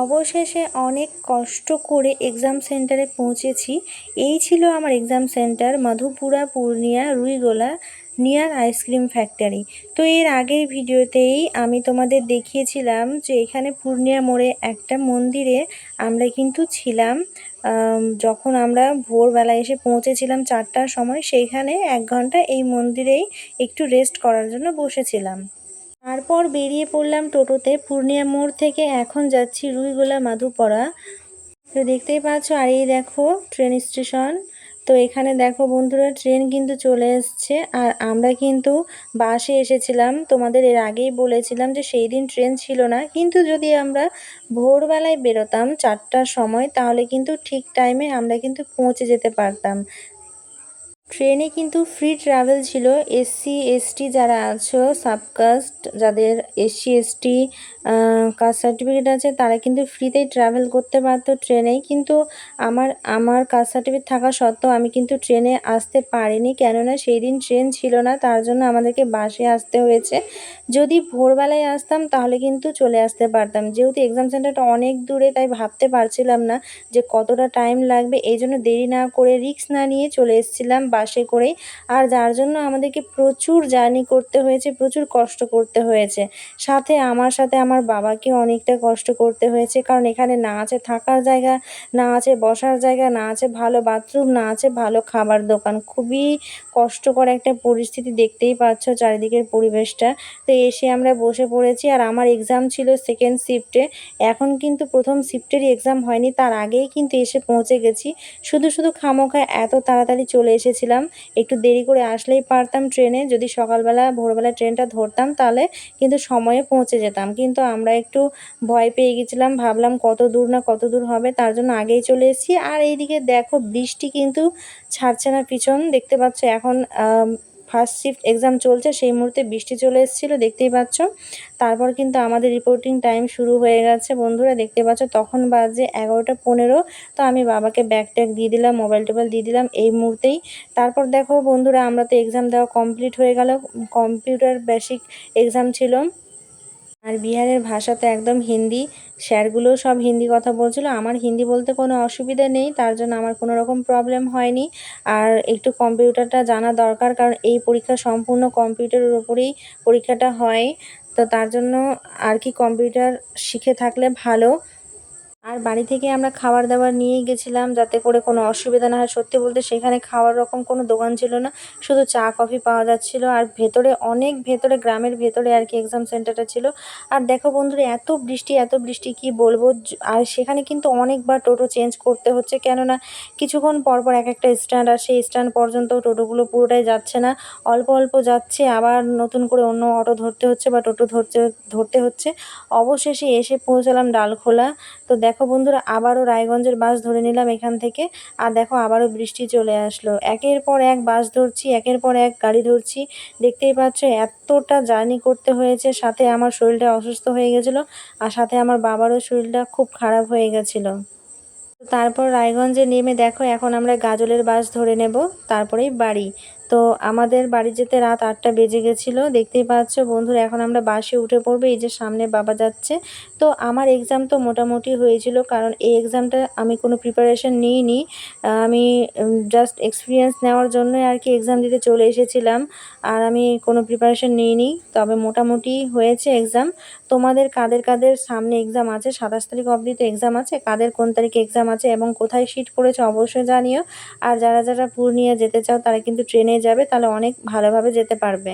অবশেষে অনেক কষ্ট করে এক্সাম সেন্টারে পৌঁছেছি। এই ছিল আমার exam centre, Madhupura, Purnia, Ruigola, near ice cream factory. তো এর আগের ভিডিওতেই আমি তোমাদের দেখিয়েছিলাম যে এখানে পূর্ণিয়া মোড়ে একটা মন্দিরে আমরা কিন্তু ছিলাম। যখন আমরা ভোরবেলা এসে পৌঁছেছিলাম 4টার সময়, সেইখানে 1 ঘন্টা এই মন্দিরেই একটু রেস্ট করার জন্য বসেছিলাম। তারপর বেরিয়ে পড়লাম টোটোতে। পূর্ণিয়া মোড় থেকে এখন যাচ্ছি রুইগোলা মাধুপরা। তো দেখতেই পাচ্ছ, আর এই দেখো ট্রেন স্টেশন। তো এখানে দেখো বন্ধুরা, ট্রেন কিন্তু চলে এসছে। আর আমরা কিন্তু বাসে এসেছিলাম, তোমাদের এর আগেই বলেছিলাম যে সেই দিন ট্রেন ছিল না, কিন্তু যদি আমরা ভোরবেলায় বেরোতাম 4টার সময়, তাহলে কিন্তু ঠিক টাইমে আমরা কিন্তু পৌঁছে যেতে পারতাম। ট্রেনে কিন্তু ফ্রি ট্রাভেল ছিল। এসসি এসটি যারা আছো, সাবকাস্ট যাদের এসসি এসটি কাস্ট সার্টিফিকেট আছে, তারা কিন্তু ফ্রিতেই ট্রাভেল করতে পারতো ট্রেনেই। কিন্তু আমার কাস্ট সার্টিফিকেট থাকা সত্ত্বেও আমি কিন্তু ট্রেনে আসতে পারিনি, কেননা সেই দিন ট্রেন ছিল না, তার জন্য আমাদেরকে বাসে আসতে হয়েছে। যদি ভোরবেলায় আসতাম তাহলে কিন্তু চলে আসতে পারতাম। যেহেতু এক্সাম সেন্টারটা অনেক দূরে, তাই ভাবতে পারছিলাম না যে কতটা টাইম লাগবে, এই জন্য দেরি না করে, রিস্ক না নিয়ে চলে এসেছিলাম বাসে করেই। আর যার জন্য আমাদেরকে প্রচুর জার্নি করতে হয়েছে, প্রচুর কষ্ট করতে হয়েছে। সাথে আমার বাবাকে অনেকটা কষ্ট করতে হয়েছে, কারণ এখানে না আছে থাকার জায়গা, না আছে বসার জায়গা, না আছে ভালো বাথরুম, না আছে ভালো খাবার দোকান। খুবই কষ্টকর একটা পরিস্থিতি, দেখতেই পাচ্ছ চারিদিকের পরিবেশটা। তো এসে আমরা বসে পড়েছি, আর আমার এক্সাম ছিল সেকেন্ড শিফটে। এখন কিন্তু প্রথম শিফটেরই এক্সাম হয়নি, তার আগেই কিন্তু এসে পৌঁছে গেছি। শুধু খামোখা এত তাড়াতাড়ি চলে এসেছিলাম। একটু দেরি করে আসলেই পারতাম ট্রেনে, যদি সকালবেলা ভোরবেলা ট্রেনটা ধরতাম তাহলে কিন্তু সময়ে পৌঁছে যেতাম। কিন্তু আমরা একটু ভয় পেয়ে গেছিলাম, ভাবলাম কত দূর না কত দূর হবে, তার জন্য আগেই চলে এসেছি। আর এইদিকে দেখো বৃষ্টি কিন্তু ছাড়ছে না পিছন, দেখতে পাচ্ছ। এখন ফার্স্ট শিফট এক্সাম চলছে, সেই মুহূর্তে বৃষ্টি চলে এসেছিলো, দেখতেই পাচ্ছ। তারপর কিন্তু আমাদের রিপোর্টিং টাইম শুরু হয়ে গেছে বন্ধুরা, দেখতে পাচ্ছ। তখন বাজে 11টা 15। তো আমি বাবাকে ব্যাগ ট্যাগ দিয়ে দিলাম, মোবাইল টোবাইল দিয়ে দিলাম এই মুহূর্তেই। তারপর দেখো বন্ধুরা, আমরা তো এক্সাম দেওয়া কমপ্লিট হয়ে গেল। কম্পিউটার বেসিক এক্সাম ছিল। আর বিহারের ভাষা তো একদম হিন্দি, স্যারগুলো সব হিন্দি কথা বলছিল। আমার হিন্দি বলতে কোনো অসুবিধা নেই, তার জন্য আমার কোনো রকম প্রবলেম হয়নি। আর একটু কম্পিউটারটা জানা দরকার, কারণ এই পরীক্ষা সম্পূর্ণ কম্পিউটারের উপরেই পরীক্ষাটা হয়। তো তার জন্য আর কি কম্পিউটার শিখে থাকলে ভালো। আর বাড়ি থেকে আমরা খাবার দাবার নিয়েই গেছিলাম, যাতে করে কোনো অসুবিধা না হয়। সত্যি বলতে সেখানে খাওয়ার রকম কোনো দোকান ছিল না, শুধু চা কফি পাওয়া যাচ্ছিল। আর ভেতরে, অনেক ভেতরে, গ্রামের ভেতরে আর কি এক্সাম সেন্টারটা ছিল। আর দেখো বন্ধুরা, এত বৃষ্টি কি বলবো। আর সেখানে কিন্তু অনেকবার টোটো চেঞ্জ করতে হচ্ছে, কেননা কিছুক্ষণ পর পর এক একটা স্ট্যান্ড, আর সেই স্ট্যান্ড পর্যন্ত টোটোগুলো পুরোটাই যাচ্ছে না, অল্প অল্প যাচ্ছে। আবার নতুন করে অন্য অটো ধরতে হচ্ছে বা টোটো ধরতে হচ্ছে। অবশেষে এসে পৌঁছালাম ডালখোলা। তো দেখো বন্ধুরা, আবারও রায়গঞ্জের বাস ধরে নিলাম এখান থেকে। আর দেখো আবারও বৃষ্টি চলে আসলো, একের পর এক বাস ধরছি, একের পর এক গাড়ি ধরছি। দেখতেই পাচ্ছ এতটা জার্নি করতে হয়েছে। সাথে আমার শরীরটা অসুস্থ হয়ে গেছিলো, আর সাথে আমার বাবারও শরীরটা খুব খারাপ হয়ে গেছিলো। তারপর রায়গঞ্জে নেমে দেখো এখন আমরা গাজলের বাস ধরে নেব, তারপরেই বাড়ি। তো আমাদের বাড়ি যেতে রাত 8টা বেজে গেছিলো, দেখতেই পাচ্ছ বন্ধুরা। এখন আমরা বাসে উঠে পড়বো, এই যে সামনে বাবা যাচ্ছে। তো আমার এক্সাম তো মোটামুটি হয়েছিল, কারণ এই এক্সামটা আমি কোনো প্রিপারেশন নিইনি। আমি জাস্ট এক্সপিরিয়েন্স নেওয়ার জন্যই আর কি এক্সাম দিতে চলে এসেছিলাম। আর আমি কোনো প্রিপারেশন নিইনি, তবে মোটামুটি হয়েছে এক্সাম। তোমাদের কাদের কাদের সামনে এক্সাম আছে, 27 তারিখ অবধি তো এক্সাম আছে, কাদের কোন তারিখে এক্সাম আছে এবং কোথায় সিট পড়েছে অবশ্যই জানিও। আর যারা পূর্ণিয়া যেতে চাও তারা কিন্তু ট্রেনে যাবে, তাহলে অনেক ভালোভাবে যেতে পারবে।